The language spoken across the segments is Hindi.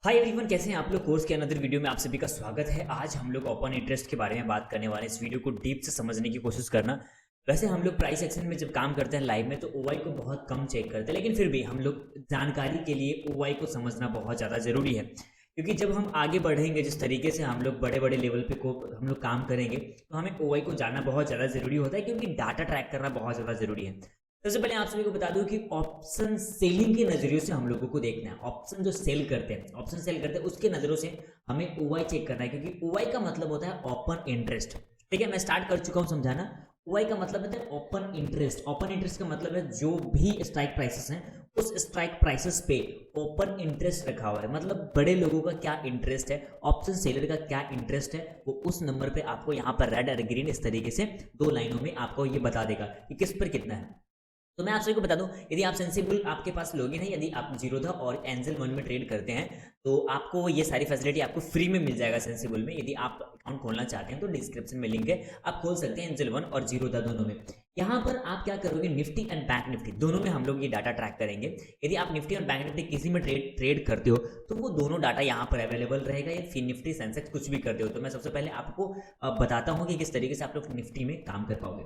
हाय एवरीवन, कैसे हैं आप लोग। कोर्स के अनदर वीडियो में आप सभी का स्वागत है। आज हम लोग ओपन इंटरेस्ट के बारे में बात करने वाले हैं। इस वीडियो को डीप से समझने की कोशिश करना। वैसे हम लोग प्राइस एक्शन में जब काम करते हैं लाइव में तो ओवाई को बहुत कम चेक करते हैं, लेकिन फिर भी हम लोग जानकारी के लिए ओवाई को समझना बहुत ज़्यादा ज़रूरी है, क्योंकि जब हम आगे बढ़ेंगे जिस तरीके से हम लोग बड़े बड़े लेवल पे को हम लोग काम करेंगे तो हमें ओवाई को जानना बहुत ज़्यादा ज़रूरी होता है, क्योंकि डाटा ट्रैक करना बहुत ज़्यादा ज़रूरी है। सबसे पहले आप सभी को बता दूं कि ऑप्शन सेलिंग के नजरिए से हम लोगों को देखना है। ऑप्शन जो सेल करते हैं, ऑप्शन सेल करते हैं, उसके नजरों से हमें ओवाई चेक करना है, क्योंकि ओवाई का मतलब होता है ओपन इंटरेस्ट। ठीक है, मैं स्टार्ट कर चुका हूं समझाना। ओवाई का मतलब होता है ओपन इंटरेस्ट। ओपन इंटरेस्ट का मतलब है जो भी स्ट्राइक प्राइसेस हैं उस स्ट्राइक प्राइसेस पे ओपन इंटरेस्ट रखा हुआ है, मतलब बड़े लोगों का क्या इंटरेस्ट है, ऑप्शन सेलर का क्या इंटरेस्ट है, वो उस नंबर पे आपको यहाँ पर रेड और ग्रीन इस तरीके से दो लाइनों में आपको ये बता देगा कि किस पर कितना है। तो मैं आप सभी को बता दूं, यदि आप सेंसिबल आपके पास लॉगिन है, यदि आप जीरोधा और एंजल वन में ट्रेड करते हैं तो आपको ये सारी फैसिलिटी आपको फ्री में मिल जाएगा सेंसिबल में। यदि आप अकाउंट खोलना चाहते हैं तो डिस्क्रिप्शन में लिंक है, आप खोल सकते हैं एंजल वन और जीरोधा दोनों में। यहाँ पर आप क्या करोगे, निफ्टी एंड बैंक निफ्टी दोनों में हम लोग ये डाटा ट्रैक करेंगे। यदि आप निफ्टी और बैंक निफ्टी किसी में ट्रेड करते हो तो वो दोनों डाटा यहाँ पर अवेलेबल रहेगा, या फिर निफ्टी सेंसेक्स कुछ भी करते हो। तो मैं सबसे पहले आपको बताता हूँ कि किस तरीके से आप लोग निफ्टी में काम कर पाओगे।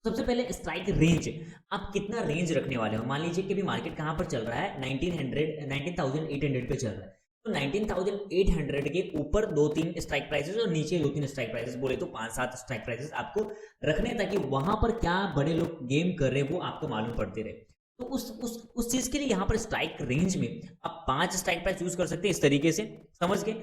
सबसे पहले स्ट्राइक रेंज, आप कितना रेंज रखने वाले हो। मान लीजिए कि भी मार्केट कहां पर चल रहा है, 19,800 पे चल रहा है, तो 19,800 के ऊपर दो तीन स्ट्राइक प्राइसेस और नीचे दो तीन स्ट्राइक प्राइसेस, बोले तो 5-7 स्ट्राइक प्राइसेस आपको रखने, ताकि वहां पर क्या बड़े लोग गेम कर रहे हैं वो आपको मालूम पड़ते रहे। तो उस चीज के लिए यहाँ पर स्ट्राइक रेंज में आप 5 स्ट्राइक प्राइस यूज कर सकते हैं इस तरीके से, समझ के।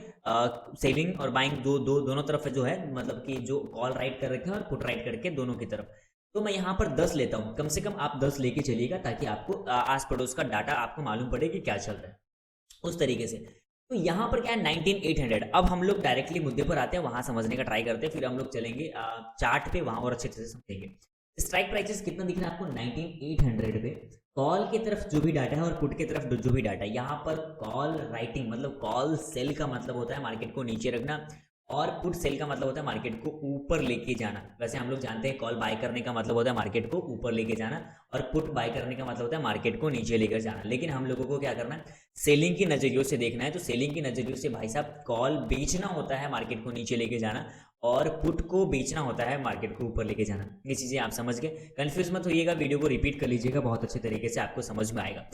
सेलिंग और बाइंग दोनों तरफ जो है, मतलब कि जो कॉल राइट कर रखे हैं और पुट राइट करके दोनों की तरफ। तो मैं यहाँ पर 10 लेता हूँ, कम से कम आप 10 लेके चलिएगा, ताकि आपको आस पड़ोस का डाटा आपको मालूम पड़े कि क्या चल रहा है उस तरीके से। तो यहाँ पर क्या है, 19,800। अब हम लोग डायरेक्टली मुद्दे पर आते हैं, वहां समझने का ट्राई करते हैं, फिर हम लोग चलेंगे चार्ट पे, वहां और अच्छे से समझेंगे। स्ट्राइक प्राइसेस कितना दिख रहा है आपको, 19,800 पे। कॉल की तरफ जो भी डाटा है और पुट की तरफ जो भी डाटा है, यहाँ पर कॉल राइटिंग मतलब कॉल सेल का मतलब होता है मार्केट को नीचे रखना, और पुट सेल का मतलब होता है मार्केट को ऊपर लेके जाना। वैसे हम लोग जानते हैं कॉल बाय करने का मतलब होता है मार्केट को ऊपर लेके जाना, और पुट बाय करने का मतलब होता है मार्केट को नीचे लेकर जाना। लेकिन हम लोगों को क्या करना है, सेलिंग की नजरियों से देखना है। तो सेलिंग की नजरियों से भाई साहब कॉल बेचना होता है मार्केट को नीचे लेके जाना, और पुट को बेचना होता है मार्केट को ऊपर लेके जाना। ये चीजें आप समझ गए, कंफ्यूज मत होइएगा, वीडियो को रिपीट कर लीजिएगा, बहुत अच्छे तरीके से आपको समझ में आएगा।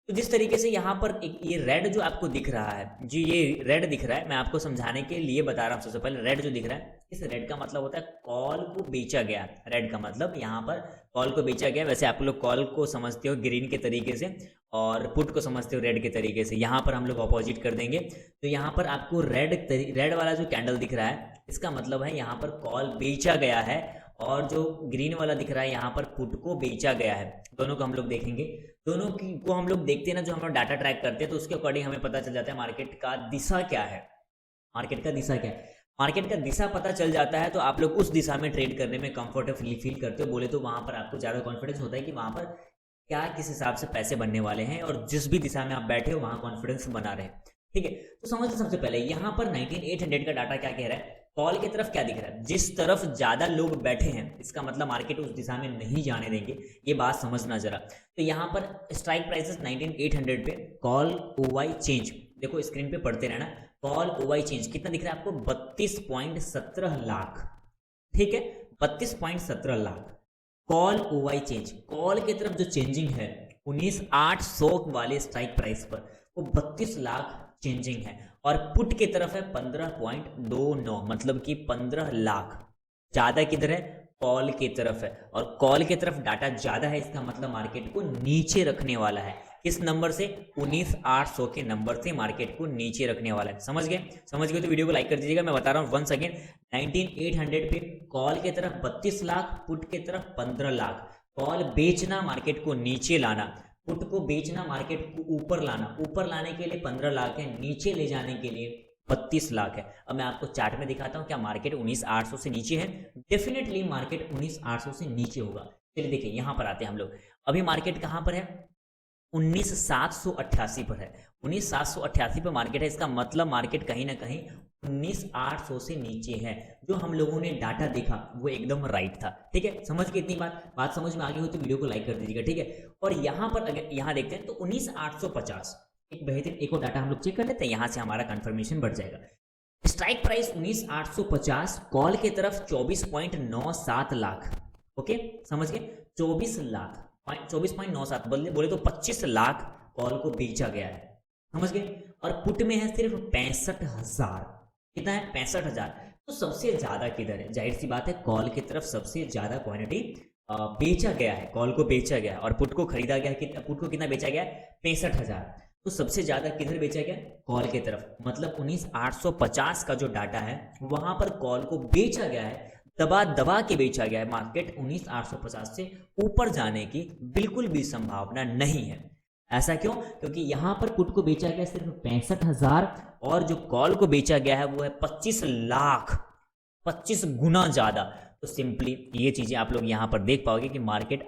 तो जिस तरीके से यहाँ पर एक ये रेड जो आपको दिख रहा है जी, ये रेड दिख रहा है, मैं आपको समझाने के लिए बता रहा हूँ। सबसे पहले रेड जो दिख रहा है, इस रेड का मतलब होता है कॉल को बेचा गया। रेड का मतलब यहाँ पर कॉल को बेचा गया। वैसे आप लोग कॉल को समझते हो ग्रीन के तरीके से और पुट को समझते हो रेड के तरीके से। यहाँ पर हम लोग अपोजिट कर देंगे। तो यहाँ पर आपको रेड वाला जो कैंडल दिख रहा है, इसका मतलब है यहाँ पर कॉल बेचा गया है, और जो ग्रीन वाला दिख रहा है यहाँ पर पुट को बेचा गया है। दोनों को हम लोग देखेंगे, दोनों की को हम लोग देखते हैं ना, जो हम लोग डाटा ट्रैक करते हैं, तो उसके अकॉर्डिंग हमें पता चल जाता है मार्केट का दिशा क्या है। मार्केट का दिशा क्या है, मार्केट का दिशा पता चल जाता है तो आप लोग उस दिशा में ट्रेड करने में कंफर्टेबल फील करते हो। बोले तो वहां पर आपको ज्यादा कॉन्फिडेंस होता है कि वहां पर क्या किस हिसाब से पैसे बनने वाले हैं, और जिस भी दिशा में आप बैठे हो वहां कॉन्फिडेंस बना रहे। ठीक है, तो समझ लो सबसे पहले यहाँ पर 19,800 का डाटा क्या कह रहा है, कॉल की तरफ क्या दिख रहा है, जिस तरफ ज्यादा लोग बैठे हैं इसका मतलब मार्केट उस दिशा में नहीं जाने देंगे। ये बात समझना जरा। तो यहाँ पर स्ट्राइक प्राइसेस 19,800 पे, कॉल ओवाई चेंज, देखो स्क्रीन पे पढ़ते रहना, कॉल ओवाई चेंज कितना दिख रहा है आपको, 32.17 लाख। ठीक है, 32.17 लाख कॉल ओवाई चेंज। कॉल की तरफ जो चेंजिंग है 19,800 वाले स्ट्राइक प्राइस पर, वो 32 लाख चेंजिंग है, और पुट की तरफ है 15.29, मतलब कि 15 लाख। ज्यादा किधर है, कॉल की तरफ है, और कॉल की तरफ डाटा ज्यादा है, इसका मतलब मार्केट को नीचे रखने वाला है। किस नंबर से, 19,800 के नंबर से मार्केट को नीचे रखने वाला है। समझ गए, समझ गए तो वीडियो को लाइक कर दीजिएगा। मैं बता रहा हूँ वंस अगेन, 19,800 पे कॉल की तरफ 32 लाख, पुट की तरफ 15 लाख। कॉल बेचना, मार्केट को नीचे लाना, पुट को बेचना, मार्केट को ऊपर लाना। ऊपर लाने के लिए 15 लाख है, नीचे ले जाने के लिए 32 लाख है। अब मैं आपको चार्ट में दिखाता हूं, क्या मार्केट 19,800 से नीचे है। डेफिनेटली मार्केट 19,800 से नीचे होगा। चलिए देखिए, यहां पर आते हैं हम लोग। अभी मार्केट कहां पर है, 19,788 पर है। 19,788 पर मार्केट है, इसका मतलब मार्केट कहीं ना कहीं 19,800 से नीचे है। जो हम लोगों ने डाटा देखा वो एकदम राइट था। ठीक है, समझ के इतनी बात समझ में आ गई हो तो वीडियो को लाइक कर दीजिएगा। ठीक है, और यहाँ पर अगर यहाँ देखते हैं तो 19,850 एक बेहतरीन एक और डाटा हम लोग चेक कर लेते हैं, यहाँ से हमारा कंफर्मेशन बढ़ जाएगा। स्ट्राइक प्राइस 19,850, कॉल की तरफ 24.97 लाख। ओके, समझ गए, 24 लाख 24.97 बोले तो 25 लाख कॉल को बेचा गया है, समझ गए। और पुट में है सिर्फ 65,000। कितना है? 65,000। तो सबसे ज्यादा किधर है? जाहिर सी बात है कॉल की तरफ सबसे ज्यादा क्वांटिटी बेचा गया है, कॉल को बेचा गया, और पुट को खरीदा गया है। पुट को कितना बेचा गया है? 65,000। तो सबसे ज्यादा किधर बेचा गया? कॉल की तरफ। मतलब 19,850 का जो डाटा है वहां पर कॉल को बेचा गया है, दबा दबा के बेचा गया है। मार्केट 19,850 से ऊपर जाने की बिल्कुल भी संभावना नहीं है। ऐसा क्यों? क्योंकि यहां पर पुट को बेचा गया सिर्फ 65,000 और जो कॉल को बेचा गया है वो है 25 लाख, 25 गुना ज्यादा। तो सिंपली ये चीजें आप लोग यहां पर देख पाओगे कि मार्केट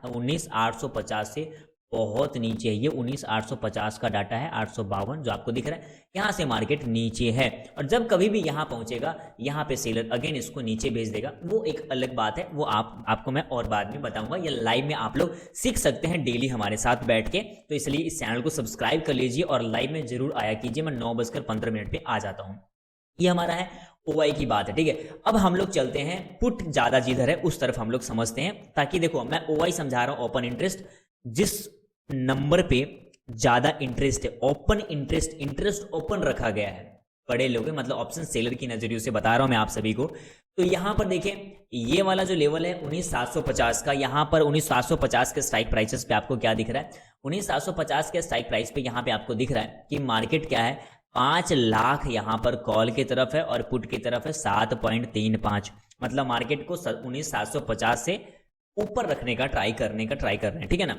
19,850 से बहुत नीचे है। ये 19,850 का डाटा है, 852 जो आपको दिख रहा है, यहां से मार्केट नीचे है। और जब कभी भी यहां पहुंचेगा, यहां पे सेलर अगेन इसको नीचे भेज देगा, वो एक अलग बात है, वो आपको मैं और बाद में बताऊंगा। ये लाइव में आप लोग सीख सकते हैं डेली हमारे साथ बैठ के। तो इसलिए इस चैनल को सब्सक्राइब कर लीजिए और लाइव में जरूर आया कीजिए। मैं 9:15 पे आ जाता हूँ। ये हमारा है ओवाई की बात है, ठीक है। अब हम लोग चलते हैं पुट ज्यादा जिधर है उस तरफ हम लोग समझते हैं, ताकि देखो मैं ओवाई समझा रहा हूं, ओपन इंटरेस्ट। जिस नंबर पे ज्यादा इंटरेस्ट है, ओपन इंटरेस्ट ओपन रखा गया है बड़े लोग, मतलब ऑप्शन सेलर की नजरिए से बता रहा हूं मैं आप सभी को। तो यहां पर देखें, ये वाला जो लेवल है 19,750 का, यहां पर 19,750 के स्ट्राइक प्राइसेस पे आपको क्या दिख रहा है? 19,750 के स्ट्राइक प्राइस पे यहां पे आपको दिख रहा है कि मार्केट क्या है? 5 लाख यहां पर कॉल की तरफ है और पुट की तरफ है 7.35। मतलब मार्केट को 19,750 से ऊपर रखने का ट्राई कर रहे हैं, ठीक है ना।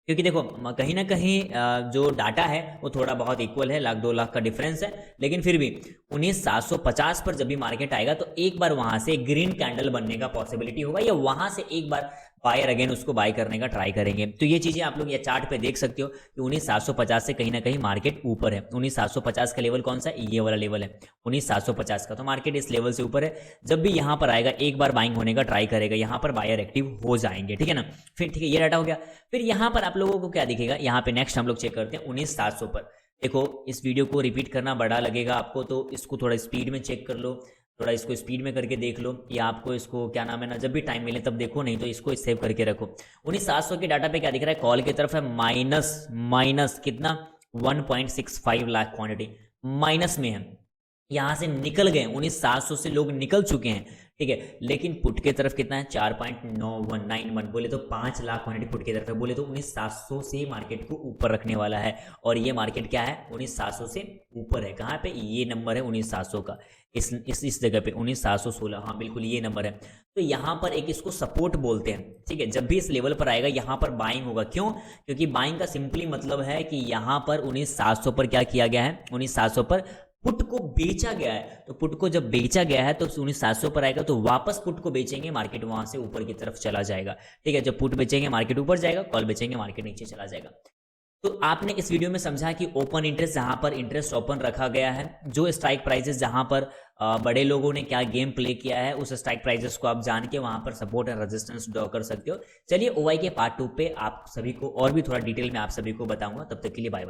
क्योंकि देखो कहीं ना कहीं जो डाटा है वो थोड़ा बहुत इक्वल है, 1-2 लाख का डिफरेंस है, लेकिन फिर भी 19,750 पर जब भी मार्केट आएगा तो एक बार वहां से ग्रीन कैंडल बनने का पॉसिबिलिटी होगा, या वहां से एक बार बायर अगेन उसको बाय करने का ट्राई करेंगे। तो ये चीजें आप लोग ये चार्ट पे देख सकते हो कि 19,750 से कहीं ना कहीं मार्केट ऊपर है। 19,750 का लेवल कौन सा? ये वाला लेवल है 19,750 का। तो मार्केट इस लेवल से ऊपर है। जब भी यहां पर आएगा एक बार बाइंग होने का ट्राई करेगा, यहां पर बायर एक्टिव हो जाएंगे, ठीक है ना। फिर ठीक है, ये डाटा हो गया। फिर यहां पर आप लोगों को क्या दिखेगा? यहाँ पे नेक्स्ट हम लोग चेक करते हैं 19,700 पर। देखो इस वीडियो को रिपीट करना बड़ा लगेगा आपको, तो इसको थोड़ा स्पीड में चेक कर लो, थोड़ा इसको स्पीड में करके देख लो, या आपको इसको क्या नाम है ना, जब भी टाइम मिले तब देखो, नहीं तो इसको सेव करके रखो। 19,700 के डाटा पे क्या दिख रहा है? कॉल की तरफ है माइनस कितना? 1.65 लाख क्वांटिटी माइनस में है। यहां से निकल गए, 19,700 से लोग निकल चुके हैं, ठीक है। लेकिन पुट की तरफ कितना है? 4.9191, बोले तो 5 लाख क्वांटिटी पुट की तरफ है। बोले तो 19,700 से मार्केट को ऊपर रखने वाला है। और ये मार्केट क्या है? 19,700 से ऊपर है। कहाँ पे? ये नंबर है 19,700 का, इस जगह पे 19,716, हाँ बिल्कुल ये नंबर है। तो यहाँ पर एक इसको सपोर्ट बोलते हैं, ठीक है। जब भी इस लेवल पर आएगा यहाँ पर बाइंग होगा। क्यों? क्योंकि बाइंग का सिंपली मतलब है कि यहाँ पर 19,700 पर क्या किया गया है? 19,700 पर पुट को बेचा गया है। तो पुट को जब बेचा गया है तो 19,700 पर आएगा, तो वापस पुट को बेचेंगे, मार्केट वहां से ऊपर की तरफ चला जाएगा, ठीक है। जब पुट बेचेंगे मार्केट ऊपर जाएगा, कॉल बेचेंगे मार्केट नीचे चला जाएगा। तो आपने इस वीडियो में समझा कि ओपन इंटरेस्ट, जहां पर इंटरेस्ट ओपन रखा गया है, जो स्ट्राइक प्राइसेस जहां पर बड़े लोगों ने क्या गेम प्ले किया है, उस स्ट्राइक प्राइसेस को आप जान के वहां पर सपोर्ट एंड रेजिस्टेंस ड्रॉ कर सकते हो। चलिए ओवाई के पार्ट 2 पे आप सभी को और भी थोड़ा डिटेल में आप सभी को बताऊंगा। तब तक के लिए बाय बाय।